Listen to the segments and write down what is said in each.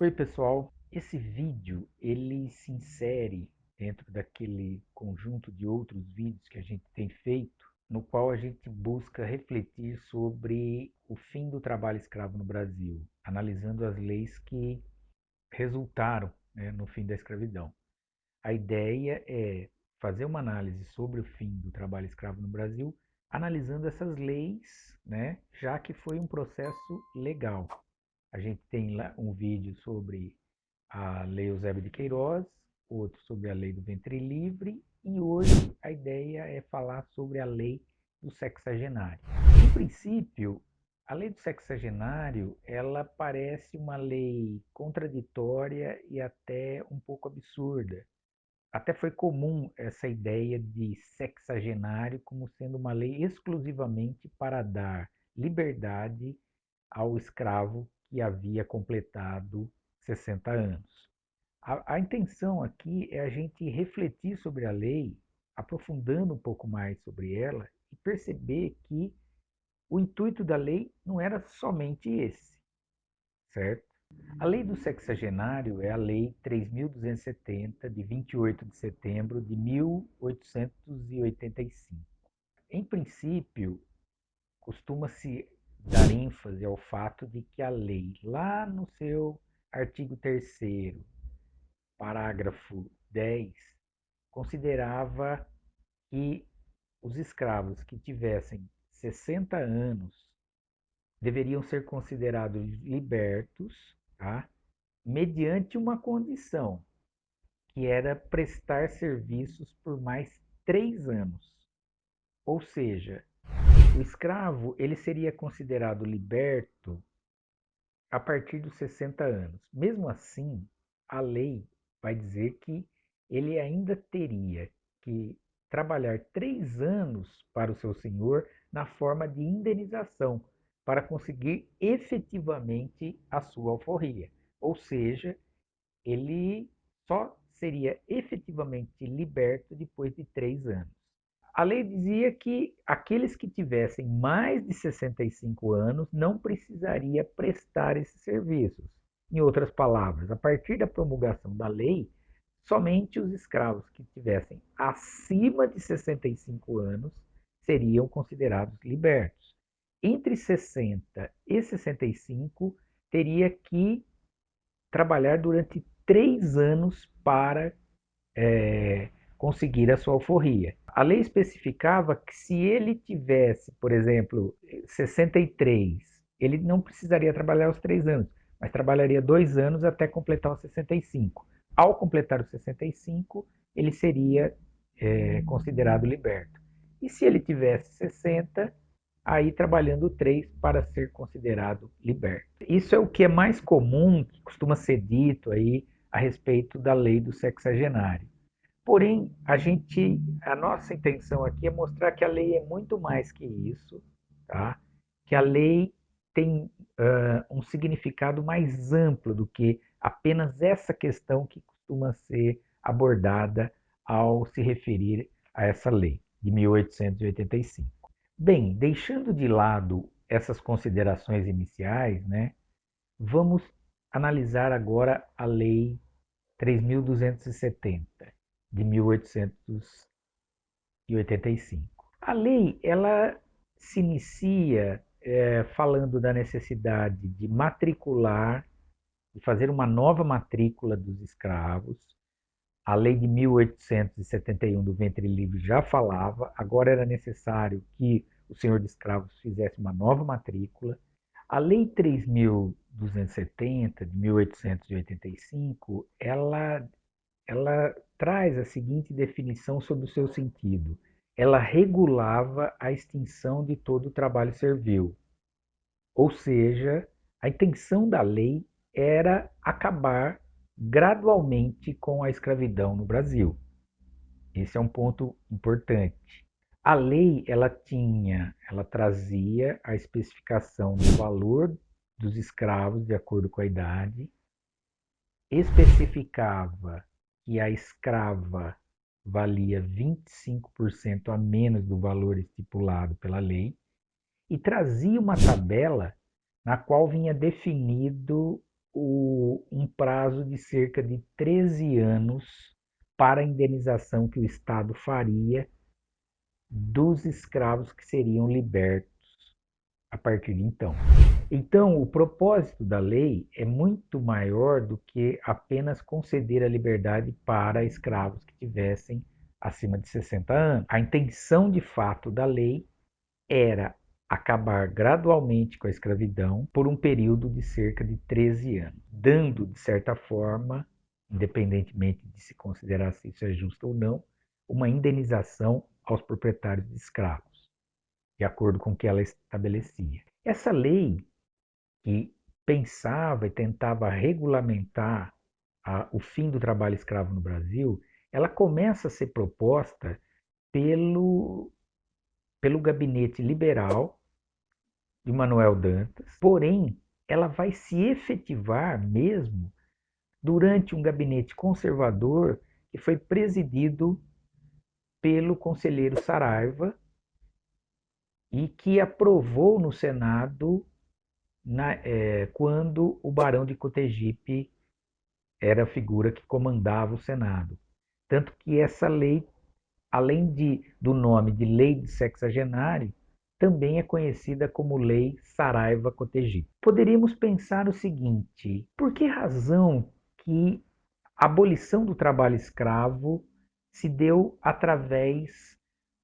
Oi pessoal, esse vídeo ele se insere dentro daquele conjunto de outros vídeos que a gente tem feito, no qual a gente busca refletir sobre o fim do trabalho escravo no Brasil, analisando as leis que resultaram, no fim da escravidão. A ideia é fazer uma análise sobre o fim do trabalho escravo no Brasil, analisando essas leis, já que foi um processo legal. A gente tem lá um vídeo sobre a Lei Eusébio de Queiroz, outro sobre a Lei do Ventre Livre, e hoje a ideia é falar sobre a Lei do Sexagenário. Em princípio, a Lei do Sexagenário, ela parece uma lei contraditória e até um pouco absurda. Até foi comum essa ideia de sexagenário como sendo uma lei exclusivamente para dar liberdade ao escravo que havia completado 60 anos. A intenção aqui é a gente refletir sobre a lei, aprofundando um pouco mais sobre ela e perceber que o intuito da lei não era somente esse, certo? A lei do sexagenário é a Lei 3.270, de 28 de setembro de 1885. Em princípio, costuma-se dar ênfase ao fato de que a lei, lá no seu artigo 3º, parágrafo 10, considerava que os escravos que tivessem 60 anos deveriam ser considerados libertos, tá? Mediante uma condição, que era prestar serviços por mais 3 anos. Ou seja, o escravo ele seria considerado liberto a partir dos 60 anos. Mesmo assim, a lei vai dizer que ele ainda teria que trabalhar 3 anos para o seu senhor na forma de indenização, para conseguir efetivamente a sua alforria. Ou seja, ele só seria efetivamente liberto depois de 3 anos. A lei dizia que aqueles que tivessem mais de 65 anos não precisaria prestar esses serviços. Em outras palavras, a partir da promulgação da lei, somente os escravos que tivessem acima de 65 anos seriam considerados libertos. Entre 60 e 65, teria que trabalhar durante 3 anos para conseguir a sua alforria. A lei especificava que se ele tivesse, por exemplo, 63, ele não precisaria trabalhar os 3 anos, mas trabalharia 2 anos até completar os 65. Ao completar os 65, ele seria considerado liberto. E se ele tivesse 60, aí trabalhando 3 para ser considerado liberto. Isso é o que é mais comum, que costuma ser dito aí a respeito da lei do sexagenário. Porém, a nossa intenção aqui é mostrar que a lei é muito mais que isso, tá? Que a lei tem um significado mais amplo do que apenas essa questão que costuma ser abordada ao se referir a essa lei de 1885. Bem, deixando de lado essas considerações iniciais, vamos analisar agora a lei 3.270 de 1885. A lei ela se inicia falando da necessidade de matricular, de fazer uma nova matrícula dos escravos. A lei de 1871 do ventre livre já falava, agora era necessário que o senhor de escravos fizesse uma nova matrícula. A lei 3.270 de 1885, ela traz a seguinte definição sobre o seu sentido. Ela regulava a extinção de todo o trabalho servil. Ou seja, a intenção da lei era acabar gradualmente com a escravidão no Brasil. Esse é um ponto importante. A lei ela trazia a especificação do valor dos escravos de acordo com a idade, especificava que a escrava valia 25% a menos do valor estipulado pela lei e trazia uma tabela na qual vinha definido um prazo de cerca de 13 anos para a indenização que o Estado faria dos escravos que seriam libertos a partir de então. Então, o propósito da lei é muito maior do que apenas conceder a liberdade para escravos que tivessem acima de 60 anos. A intenção de fato da lei era acabar gradualmente com a escravidão por um período de cerca de 13 anos, dando, de certa forma, independentemente de se considerar se isso é justo ou não, uma indenização aos proprietários de escravos, de acordo com o que ela estabelecia. Essa lei, que pensava e tentava regulamentar o fim do trabalho escravo no Brasil, ela começa a ser proposta pelo gabinete liberal de Manuel Dantas, porém, ela vai se efetivar mesmo durante um gabinete conservador que foi presidido pelo conselheiro Saraiva e que aprovou no Senado quando o Barão de Cotegipe era a figura que comandava o Senado. Tanto que essa lei, além do nome de Lei de Sexagenário, também é conhecida como Lei Saraiva-Cotegipe. Poderíamos pensar o seguinte: por que razão que a abolição do trabalho escravo se deu através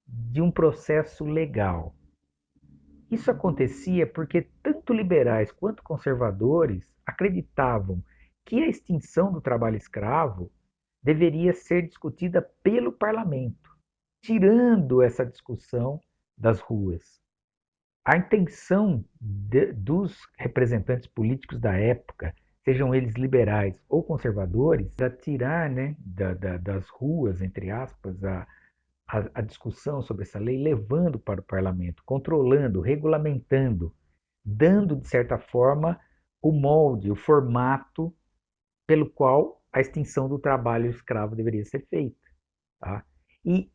de um processo legal? Isso acontecia porque tanto liberais quanto conservadores acreditavam que a extinção do trabalho escravo deveria ser discutida pelo parlamento, tirando essa discussão das ruas. A intenção dos representantes políticos da época, sejam eles liberais ou conservadores, era tirar, né, das ruas, entre aspas, a discussão sobre essa lei, levando para o parlamento, controlando, regulamentando, dando, de certa forma, o molde, o formato pelo qual a extinção do trabalho escravo deveria ser feita. Tá? E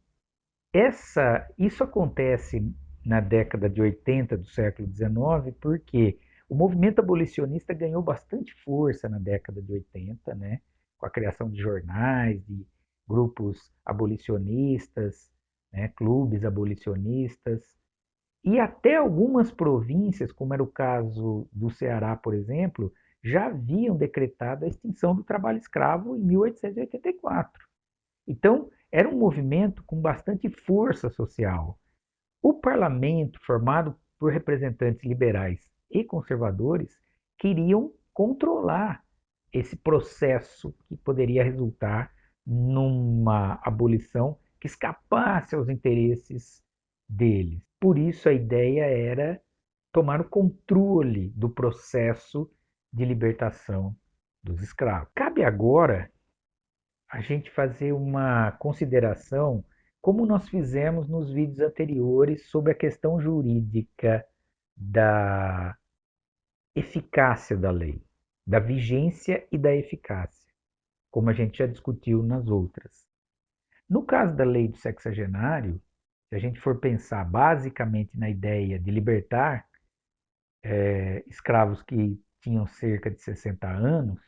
isso acontece na década de 80 do século XIX, porque o movimento abolicionista ganhou bastante força na década de 80, né? Com a criação de jornais, de grupos abolicionistas, né? Clubes abolicionistas, e até algumas províncias, como era o caso do Ceará, por exemplo, já haviam decretado a extinção do trabalho escravo em 1884. Então, era um movimento com bastante força social. O parlamento, formado por representantes liberais e conservadores, queriam controlar esse processo que poderia resultar numa abolição que escapasse aos interesses deles. Por isso, a ideia era tomar o controle do processo de libertação dos escravos. Cabe agora a gente fazer uma consideração, como nós fizemos nos vídeos anteriores, sobre a questão jurídica da eficácia da lei, da vigência e da eficácia, como a gente já discutiu nas outras. No caso da lei do sexagenário, se a gente for pensar basicamente na ideia de libertar escravos que tinham cerca de 60 anos,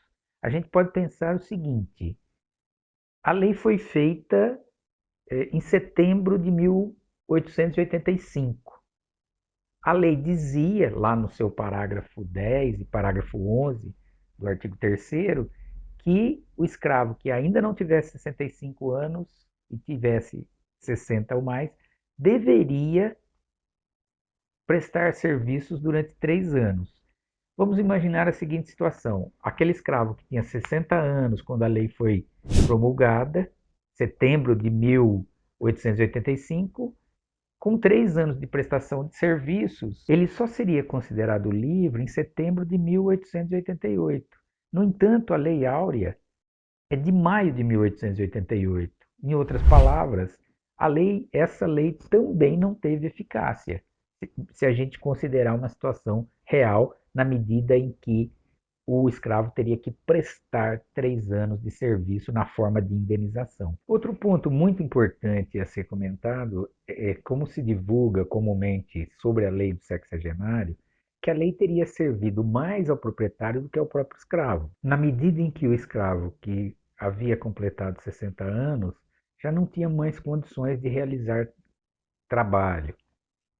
a gente pode pensar o seguinte: a lei foi feita em setembro de 1885. A lei dizia, lá no seu parágrafo 10 e parágrafo 11 do artigo 3º, que o escravo que ainda não tivesse 65 anos e tivesse 60 ou mais, deveria prestar serviços durante 3 anos. Vamos imaginar a seguinte situação: aquele escravo que tinha 60 anos quando a lei foi promulgada, setembro de 1885, com 3 anos de prestação de serviços, ele só seria considerado livre em setembro de 1888. No entanto, a Lei Áurea é de maio de 1888. Em outras palavras, essa lei também não teve eficácia, se a gente considerar uma situação real, na medida em que o escravo teria que prestar 3 anos de serviço na forma de indenização. Outro ponto muito importante a ser comentado é como se divulga comumente sobre a lei do sexagenário, que a lei teria servido mais ao proprietário do que ao próprio escravo. Na medida em que o escravo, que havia completado 60 anos, já não tinha mais condições de realizar trabalho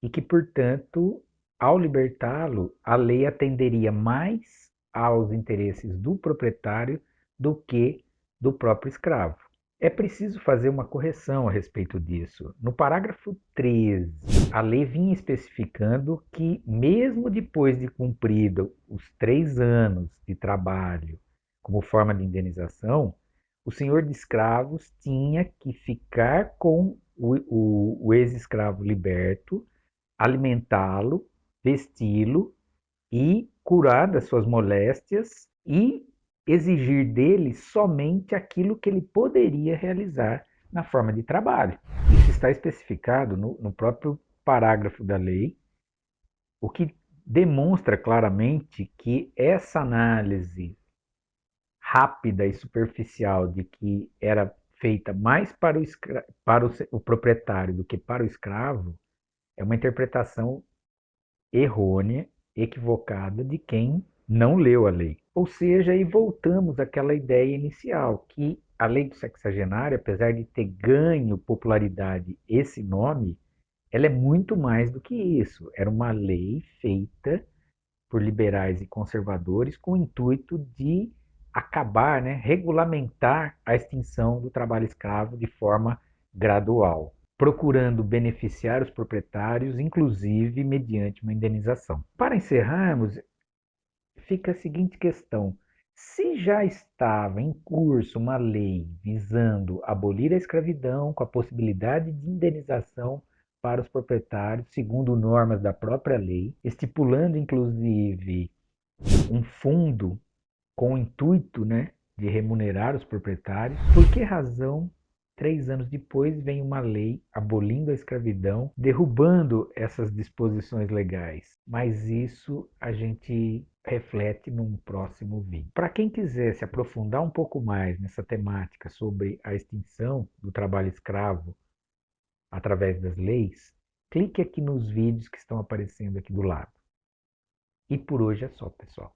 e que, portanto, ao libertá-lo, a lei atenderia mais aos interesses do proprietário do que do próprio escravo. É preciso fazer uma correção a respeito disso. No parágrafo 13, a lei vinha especificando que, mesmo depois de cumprido os 3 anos de trabalho como forma de indenização, o senhor de escravos tinha que ficar com o ex-escravo liberto, alimentá-lo, vesti-lo e curar das suas moléstias e exigir dele somente aquilo que ele poderia realizar na forma de trabalho. Isso está especificado no próprio parágrafo da lei, o que demonstra claramente que essa análise rápida e superficial de que era feita mais para o proprietário do que para o escravo é uma interpretação errônea, equivocada de quem não leu a lei. Ou seja, aí voltamos àquela ideia inicial, que a lei do sexagenário, apesar de ter ganho popularidade esse nome, ela é muito mais do que isso. Era uma lei feita por liberais e conservadores com o intuito de acabar, né, regulamentar a extinção do trabalho escravo de forma gradual, procurando beneficiar os proprietários, inclusive mediante uma indenização. Para encerrarmos, fica a seguinte questão: se já estava em curso uma lei visando abolir a escravidão com a possibilidade de indenização para os proprietários, segundo normas da própria lei, estipulando inclusive um fundo com o intuito, né, de remunerar os proprietários, por que razão 3 anos depois vem uma lei abolindo a escravidão, derrubando essas disposições legais? Mas isso a gente reflete num próximo vídeo. Para quem quiser se aprofundar um pouco mais nessa temática sobre a extinção do trabalho escravo através das leis, clique aqui nos vídeos que estão aparecendo aqui do lado. E por hoje é só, pessoal.